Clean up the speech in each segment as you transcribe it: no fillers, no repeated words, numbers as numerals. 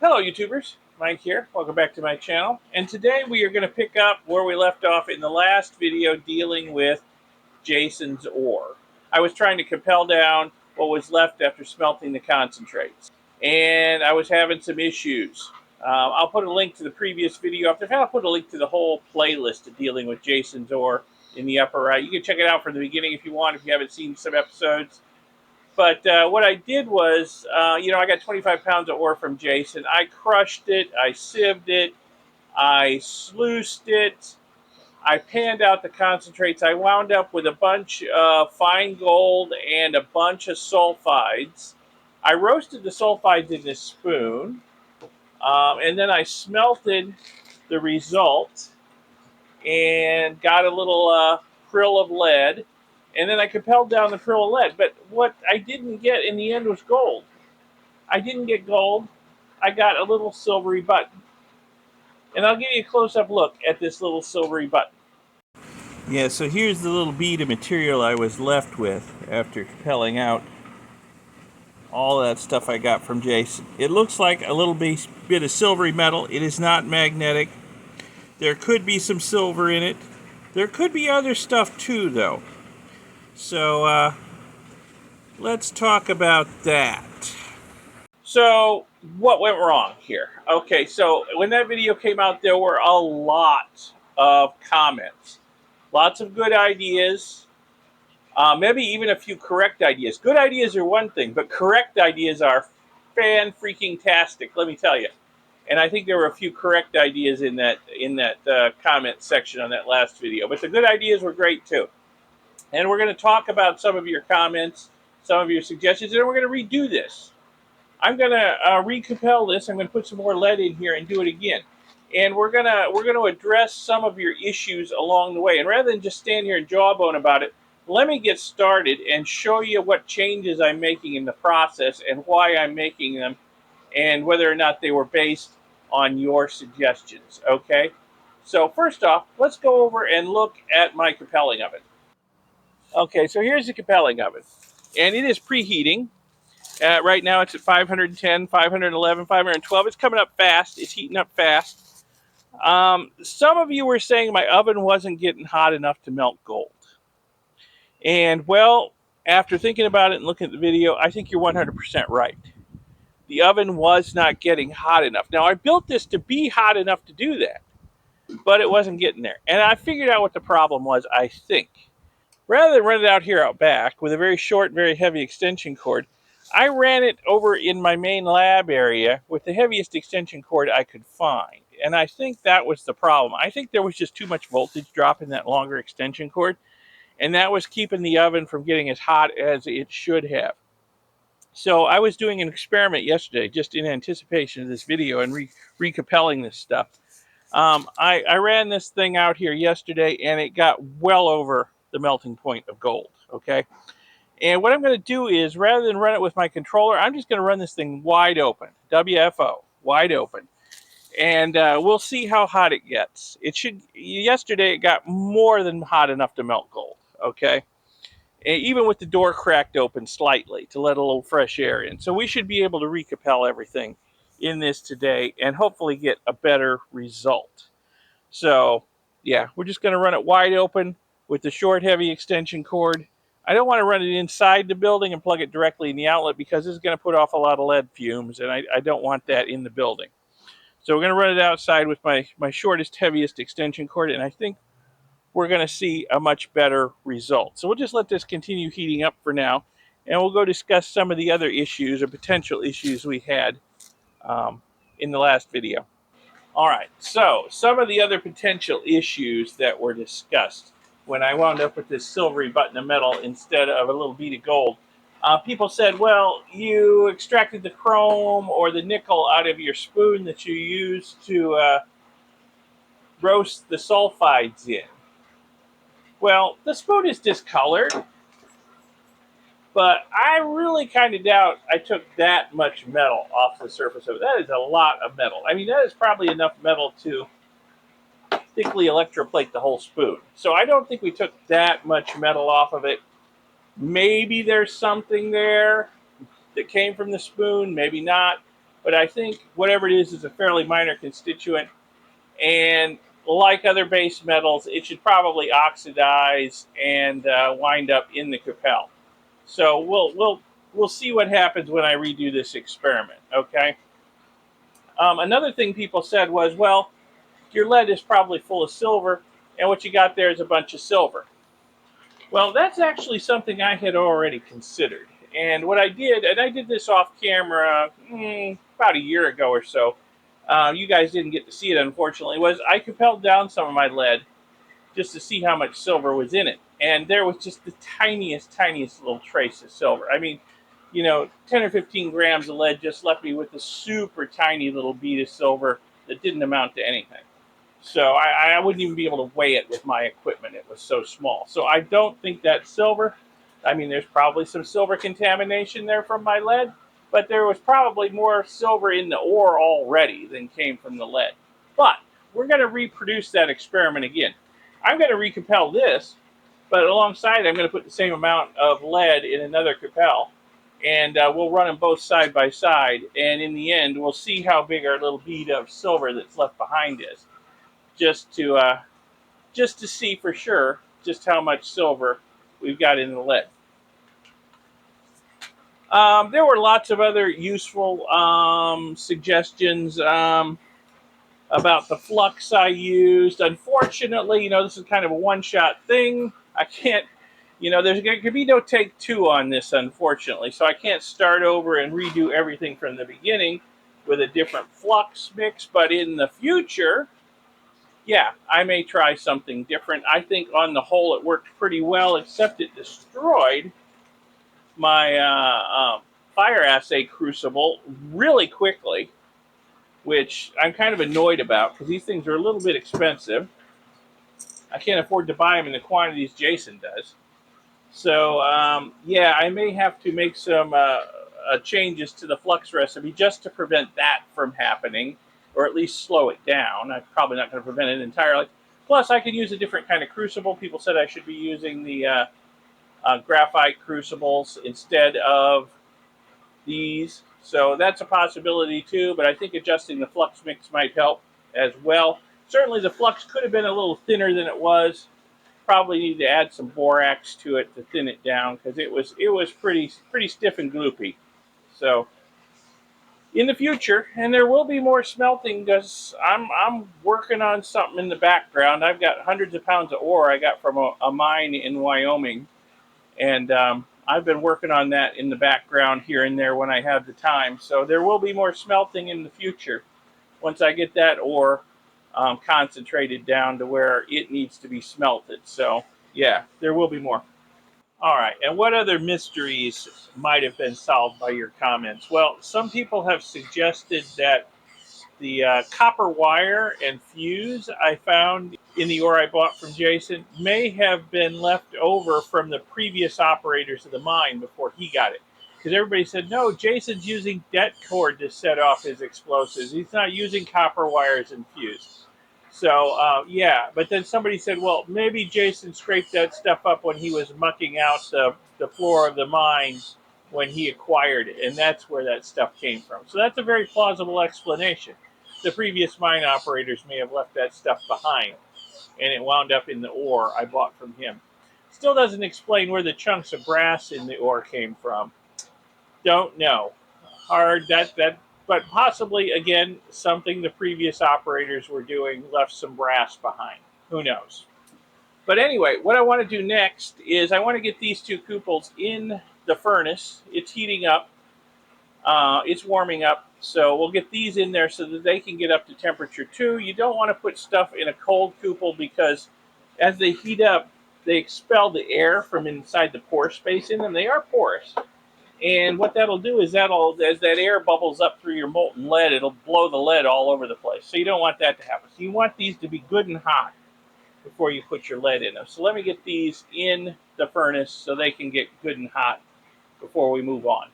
Hello YouTubers, Mike here. Welcome back to my channel. And today we are going to pick up where we left off in the last video dealing with Jason's ore. I was trying to compel down what was left after smelting the concentrates. And I was having some issues. I'll put a link to the previous video up there. I'll put a link to the whole playlist of dealing with Jason's ore in the upper right. You can check it out from the beginning if you want, if you haven't seen some episodes. But what I did was, I got 25 pounds of ore from Jason. I crushed it, I sieved it, I sluiced it, I panned out the concentrates. I wound up with a bunch of fine gold and a bunch of sulfides. I roasted the sulfides in this spoon, and then I smelted the result and got a little prill of lead. And then I compelled down the prill of lead. But what I didn't get in the end was gold. I didn't get gold. I got a little silvery button. And I'll give you a close-up look at this little silvery button. Yeah, so here's the little bead of material I was left with after compelling out all that stuff I got from Jason. It looks like a little bit of silvery metal. It is not magnetic. There could be some silver in it. There could be other stuff too, though. So let's talk about that. So what went wrong here? Okay, so when that video came out, there were a lot of comments. Lots of good ideas. Maybe even a few correct ideas. Good ideas are one thing, but correct ideas are fan-freaking-tastic, let me tell you. And I think there were a few correct ideas in that comment section on that last video. But the good ideas were great too. And we're going to talk about some of your comments, some of your suggestions, and we're going to redo this. I'm going to recompel this. I'm going to put some more lead in here and do it again. And we're going to address some of your issues along the way. And rather than just stand here and jawbone about it, let me get started and show you what changes I'm making in the process and why I'm making them and whether or not they were based on your suggestions, okay? So first off, let's go over and look at my compelling oven. Okay, so here's the compelling oven, and it is preheating. Right now it's at 510, 511, 512. It's coming up fast. It's heating up fast. Some of you were saying my oven wasn't getting hot enough to melt gold. And, well, after thinking about it and looking at the video, I think you're 100% right. The oven was not getting hot enough. Now, I built this to be hot enough to do that, but it wasn't getting there. And I figured out what the problem was, I think. Rather than run it out here out back with a very short, very heavy extension cord, I ran it over in my main lab area with the heaviest extension cord I could find. And I think that was the problem. I think there was just too much voltage drop in that longer extension cord, and that was keeping the oven from getting as hot as it should have. So I was doing an experiment yesterday, just in anticipation of this video and recompelling this stuff. I ran this thing out here yesterday, and it got well over the melting point of gold, okay? And what I'm going to do is, rather than run it with my controller, I'm just going to run this thing wide open, WFO, wide open. And we'll see how hot it gets. Yesterday it got more than hot enough to melt gold, okay? And even with the door cracked open slightly to let a little fresh air in. So we should be able to recompel everything in this today and hopefully get a better result. So, yeah, we're just going to run it wide open with the short, heavy extension cord. I don't want to run it inside the building and plug it directly in the outlet because this is going to put off a lot of lead fumes, and I don't want that in the building. So we're going to run it outside with my shortest, heaviest extension cord, and I think we're going to see a much better result. So we'll just let this continue heating up for now, and we'll go discuss some of the other issues or potential issues we had in the last video. All right, so some of the other potential issues that were discussed when I wound up with this silvery button of metal instead of a little bead of gold. People said, well, you extracted the chrome or the nickel out of your spoon that you used to roast the sulfides in. Well, the spoon is discolored, but I really kind of doubt I took that much metal off the surface of it. That is a lot of metal. I mean, that is probably enough metal to thickly electroplate the whole spoon. So I don't think we took that much metal off of it. Maybe there's something there that came from the spoon, maybe not. but I think whatever it is a fairly minor constituent. And like other base metals, it should probably oxidize and wind up in the Capel. So we'll see what happens when I redo this experiment. Okay. Another thing people said was, well, your lead is probably full of silver, and what you got there is a bunch of silver. Well, that's actually something I had already considered. And what I did, and I did this off camera about a year ago or so. You guys didn't get to see it, unfortunately. Was I compelled down some of my lead just to see how much silver was in it, and there was just the tiniest little trace of silver. I mean, 10 or 15 grams of lead just left me with a super tiny little bead of silver that didn't amount to anything. So I wouldn't even be able to weigh it with my equipment. It was so small. So I don't think that's silver. I mean, there's probably some silver contamination there from my lead, but there was probably more silver in the ore already than came from the lead. But we're going to reproduce that experiment again. I'm going to recompel this, but alongside I'm going to put the same amount of lead in another Capel, and we'll run them both side by side. And in the end, we'll see how big our little bead of silver that's left behind is, just to see for sure just how much silver we've got in the lead. There were lots of other useful suggestions about the flux I used. Unfortunately, this is kind of a one-shot thing. I can't, there could be no take two on this, unfortunately. So I can't start over and redo everything from the beginning with a different flux mix. But in the future, yeah, I may try something different. I think on the whole it worked pretty well, except it destroyed my fire assay crucible really quickly, which I'm kind of annoyed about because these things are a little bit expensive. I can't afford to buy them in the quantities Jason does. So, yeah, I may have to make some changes to the flux recipe just to prevent that from happening, or at least slow it down. I'm probably not going to prevent it entirely. Plus, I could use a different kind of crucible. People said I should be using the graphite crucibles instead of these. So that's a possibility too, but I think adjusting the flux mix might help as well. Certainly the flux could have been a little thinner than it was. Probably need to add some borax to it to thin it down because it was pretty stiff and gloopy. So in the future, and there will be more smelting because I'm working on something in the background. I've got hundreds of pounds of ore I got from a mine in Wyoming, and I've been working on that in the background here and there when I have the time. So there will be more smelting in the future once I get that ore concentrated down to where it needs to be smelted. So yeah, there will be more. All right, and what other mysteries might have been solved by your comments? Well, some people have suggested that the copper wire and fuse I found in the ore I bought from Jason may have been left over from the previous operators of the mine before he got it. Because everybody said, no, Jason's using det cord to set off his explosives. He's not using copper wires and fuse. So, yeah. But then somebody said, well, maybe Jason scraped that stuff up when he was mucking out the floor of the mine when he acquired it. And that's where that stuff came from. So that's a very plausible explanation. The previous mine operators may have left that stuff behind, and it wound up in the ore I bought from him. Still doesn't explain where the chunks of brass in the ore came from. Don't know. Hard but possibly again something the previous operators were doing left some brass behind. Who knows? But anyway, what I want to do next is I want to get these two cupels in the furnace. It's heating up. It's warming up, so we'll get these in there so that they can get up to temperature 2. You don't want to put stuff in a cold cupel because as they heat up, they expel the air from inside the pore space in them. They are porous. And what that'll do is as that air bubbles up through your molten lead, it'll blow the lead all over the place. So you don't want that to happen. So you want these to be good and hot before you put your lead in them. So let me get these in the furnace so they can get good and hot before we move on.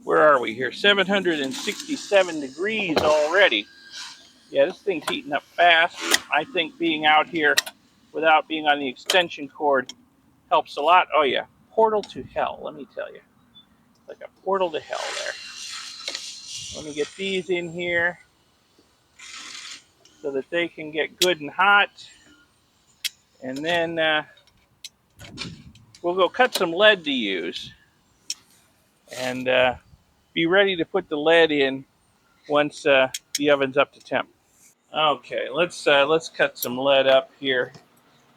Where are we here? 767 degrees already. Yeah, this thing's heating up fast. I think being out here without being on the extension cord helps a lot. Oh yeah, portal to hell, let me tell you. Like a portal to hell there. Let me get these in here so that they can get good and hot. And then we'll go cut some lead to use and be ready to put the lead in once the oven's up to temp. Okay, let's cut some lead up here.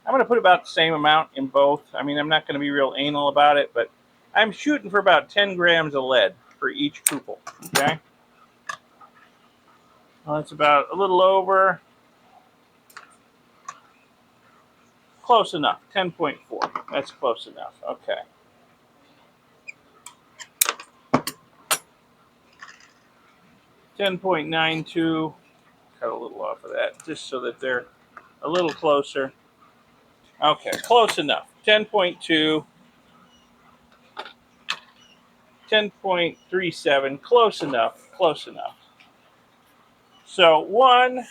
I'm going to put about the same amount in both. I mean, I'm not going to be real anal about it, but I'm shooting for about 10 grams of lead for each cupel, okay? Well, that's about a little over. Close enough, 10.4. That's close enough, okay. $10.92. Cut a little off of that just so that they're a little closer. Okay, close enough. 10.2. 10.37. Close enough. Close enough. So one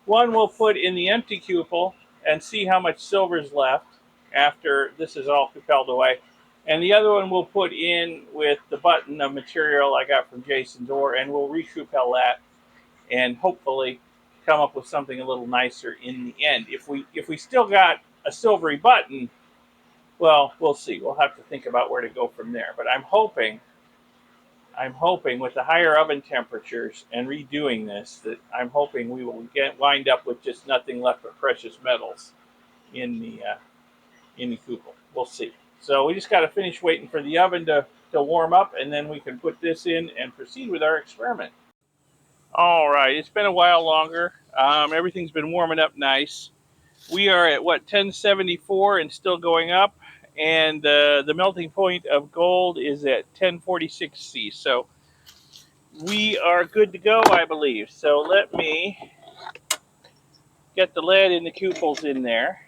we'll put in the empty cupel and see how much silver is left after this is all propelled away. And the other one we'll put in with the button of material I got from Jason's ore, and we'll recupel that and hopefully come up with something a little nicer in the end. If we still got a silvery button, well, we'll see. We'll have to think about where to go from there. But I'm hoping with the higher oven temperatures and redoing this, that I'm hoping we will wind up with just nothing left but precious metals in the cupel. We'll see. So we just got to finish waiting for the oven to warm up, and then we can put this in and proceed with our experiment. All right, it's been a while longer. Everything's been warming up nice. We are at, 1074 and still going up. And the melting point of gold is at 1046 C. So we are good to go, I believe. So let me get the lead and the cupels in there.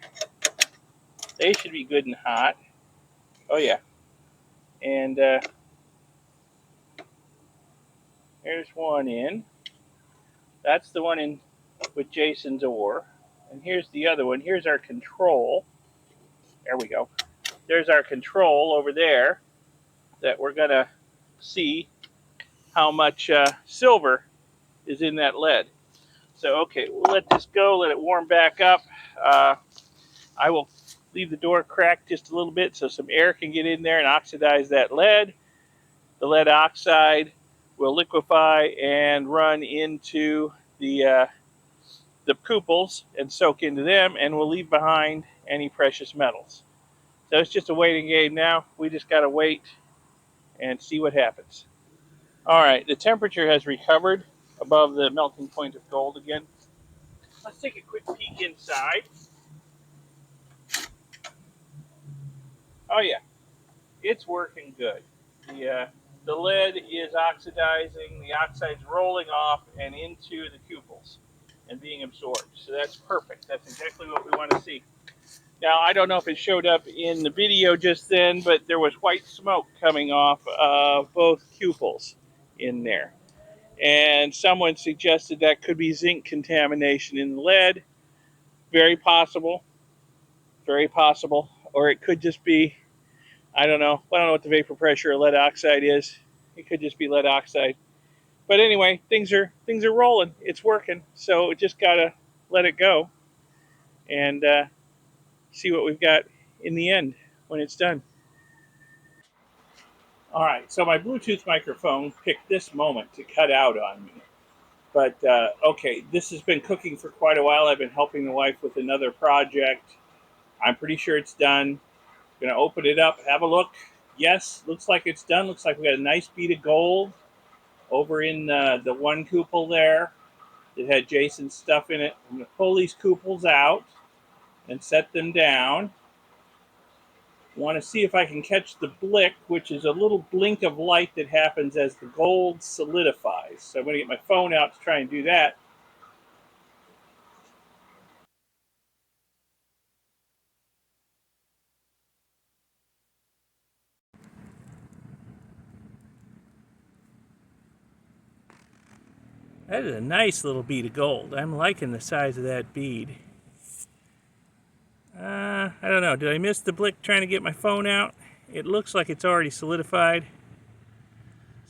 They should be good and hot. Oh, yeah. And there's one in. That's the one in with Jason's ore. And here's the other one. Here's our control. There we go. There's our control over there that we're going to see how much silver is in that lead. So, okay, we'll let this go, let it warm back up. I will leave the door cracked just a little bit so some air can get in there and oxidize that lead. The lead oxide will liquefy and run into the cupels and soak into them, and we'll leave behind any precious metals. So it's just a waiting game now. We just got to wait and see what happens. All right, the temperature has recovered above the melting point of gold again. Let's take a quick peek inside. Oh yeah, it's working good. The lead is oxidizing, the oxide's rolling off and into the cupels and being absorbed. So that's perfect. That's exactly what we want to see. Now, I don't know if it showed up in the video just then, but there was white smoke coming off of both cupels in there. And someone suggested that could be zinc contamination in the lead. Very possible. Very possible. Or it could just be, I don't know what the vapor pressure of lead oxide is. It could just be lead oxide. But anyway, things are rolling. It's working. So we just gotta let it go and see what we've got in the end when it's done. All right, so my Bluetooth microphone picked this moment to cut out on me. But okay, this has been cooking for quite a while. I've been helping the wife with another project. I'm pretty sure it's done. I'm gonna open it up, have a look. Yes, looks like it's done. Looks like we got a nice bead of gold over in the one cupel there. It had Jason's stuff in it. I'm gonna pull these cupels out and set them down. Want to see if I can catch the blick, which is a little blink of light that happens as the gold solidifies. So I'm going to get my phone out to try and do that. That is a nice little bead of gold. I'm liking the size of that bead. I don't know. Did I miss the blick trying to get my phone out? It looks like it's already solidified.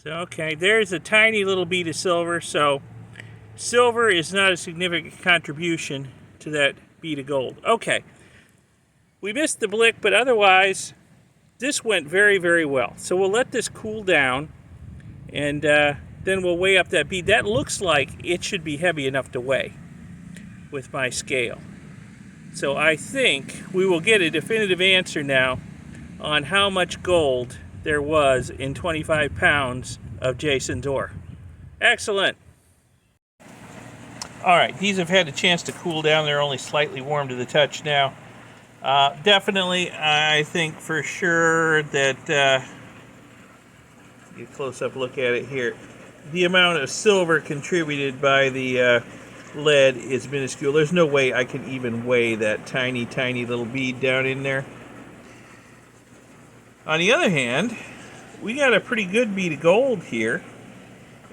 So, okay, there's a tiny little bead of silver. So, silver is not a significant contribution to that bead of gold. Okay, we missed the blick, but otherwise, this went very, very well. So, we'll let this cool down, and then we'll weigh up that bead. That looks like it should be heavy enough to weigh with my scale. So, I think we will get a definitive answer now on how much gold there was in 25 pounds of Jason's ore. Excellent. All right, these have had a chance to cool down. They're only slightly warm to the touch now. Definitely, I think for sure that, get a close-up look at it here, the amount of silver contributed by the lead is minuscule. There's no way I can even weigh that tiny, tiny little bead down in there. On the other hand, we got a pretty good bead of gold here,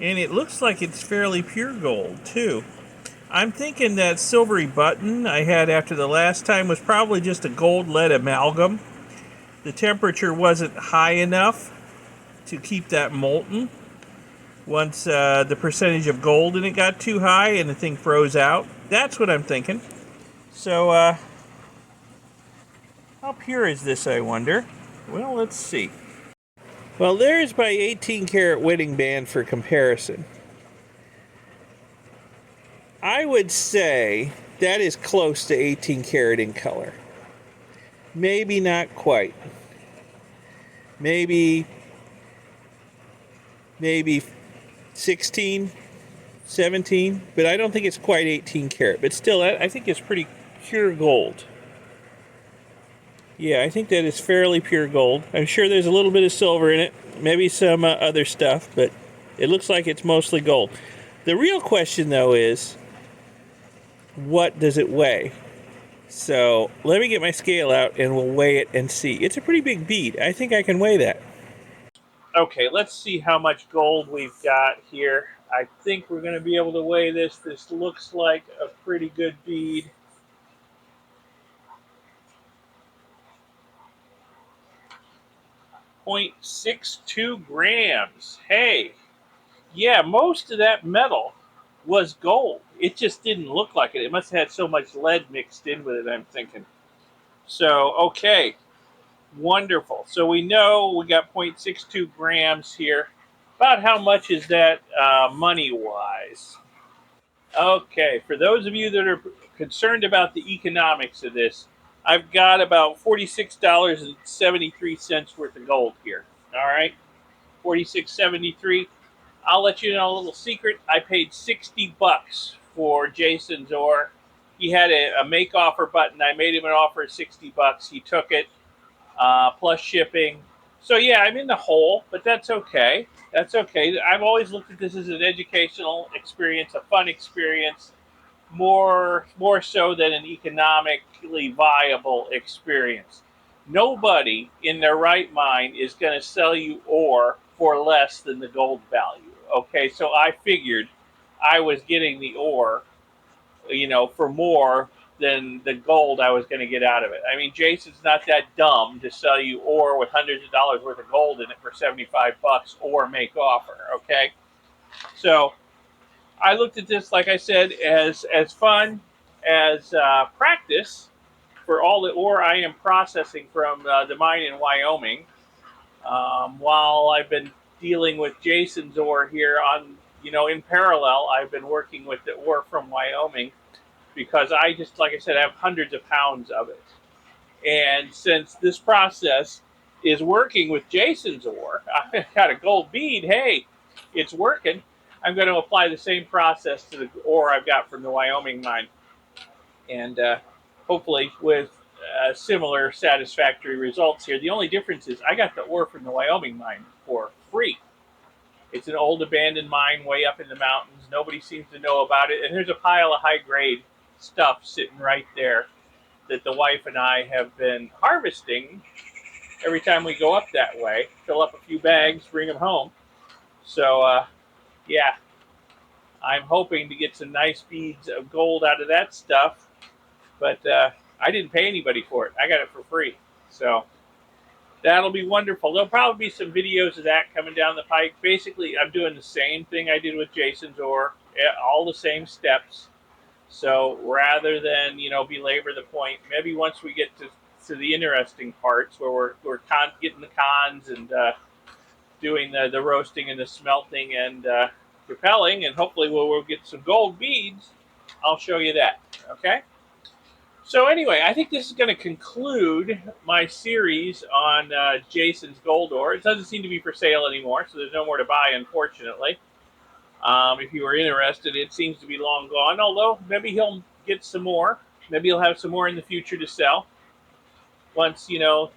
and it looks like it's fairly pure gold too. I'm thinking that silvery button I had after the last time was probably just a gold-lead amalgam. The temperature wasn't high enough to keep that molten. Once the percentage of gold in it got too high and the thing froze out. That's what I'm thinking. So, how pure is this, I wonder? Well, let's see. Well, there's my 18 karat wedding band for comparison. I would say that is close to 18 karat in color. Maybe not quite. Maybe 16, 17, but I don't think it's quite 18 karat. But still, I think it's pretty pure gold. Yeah, I think that is fairly pure gold. I'm sure there's a little bit of silver in it, maybe some other stuff, but it looks like it's mostly gold. The real question, though, is what does it weigh? So let me get my scale out and we'll weigh it and see. It's a pretty big bead. I think I can weigh that. Okay, let's see how much gold we've got here. I think we're going to be able to weigh this. This looks like a pretty good bead. 0.62 grams. Hey, yeah, most of that metal was gold. It just didn't look like it. It must have had so much lead mixed in with it, I'm thinking. So, okay, wonderful. So we know we got 0.62 grams here. About how much is that money-wise? Okay, for those of you that are concerned about the economics of this, I've got about $46.73 worth of gold here. All right, $46.73. I'll let you know a little secret. I paid 60 bucks for Jason's ore. He had a make offer button. I made him an offer of 60 bucks. He took it, plus shipping. So yeah, I'm in the hole, but that's okay. That's okay. I've always looked at this as an educational experience, a fun experience, more so than an economically viable experience. Nobody in their right mind is going to sell you ore for less than the gold value. Okay, so I figured I was getting the ore, for more than the gold I was going to get out of it. I mean, Jason's not that dumb to sell you ore with hundreds of dollars worth of gold in it for 75 bucks or make offer, okay? So I looked at this, like I said, as fun, as practice for all the ore I am processing from the mine in Wyoming, while I've been dealing with Jason's ore here on, in parallel. I've been working with the ore from Wyoming because I just, like I said, I have hundreds of pounds of it. And since this process is working with Jason's ore, I've got a gold bead, hey, it's working. I'm going to apply the same process to the ore I've got from the Wyoming mine. And hopefully with similar satisfactory results here. The only difference is I got the ore from the Wyoming mine for free. It's an old abandoned mine way up in the mountains. Nobody seems to know about it. And there's a pile of high-grade stuff sitting right there that the wife and I have been harvesting every time we go up that way. Fill up a few bags, bring them home. So, yeah, I'm hoping to get some nice beads of gold out of that stuff. But I didn't pay anybody for it. I got it for free. So That'll be wonderful. There'll probably be some videos of that coming down the pike. Basically, I'm doing the same thing I did with Jason's ore, all the same steps. So rather than belabor the point, maybe once we get to the interesting parts where we're getting the cons and doing the roasting and the smelting and propelling, and hopefully we'll get some gold beads, I'll show you that. Okay. So anyway, I think this is going to conclude my series on Jason's gold ore. It doesn't seem to be for sale anymore, so there's no more to buy, unfortunately. If you were interested, it seems to be long gone, although maybe he'll get some more. Maybe he'll have some more in the future to sell once,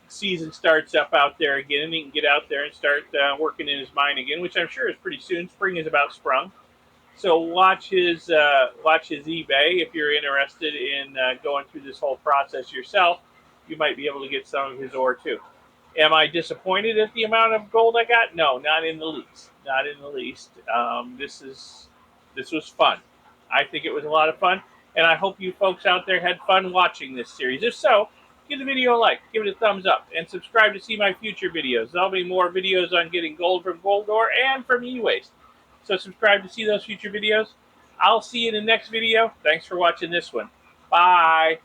season starts up out there again, and he can get out there and start working in his mine again, which I'm sure is pretty soon. Spring is about sprung. So watch his eBay if you're interested in going through this whole process yourself. You might be able to get some of his ore too. Am I disappointed at the amount of gold I got? No, not in the least. Not in the least. This was fun. I think it was a lot of fun, and I hope you folks out there had fun watching this series. If so, give the video a like, give it a thumbs up, and subscribe to see my future videos. There'll be more videos on getting gold from gold ore and from e-waste. So subscribe to see those future videos. I'll see you in the next video. Thanks for watching this one. Bye.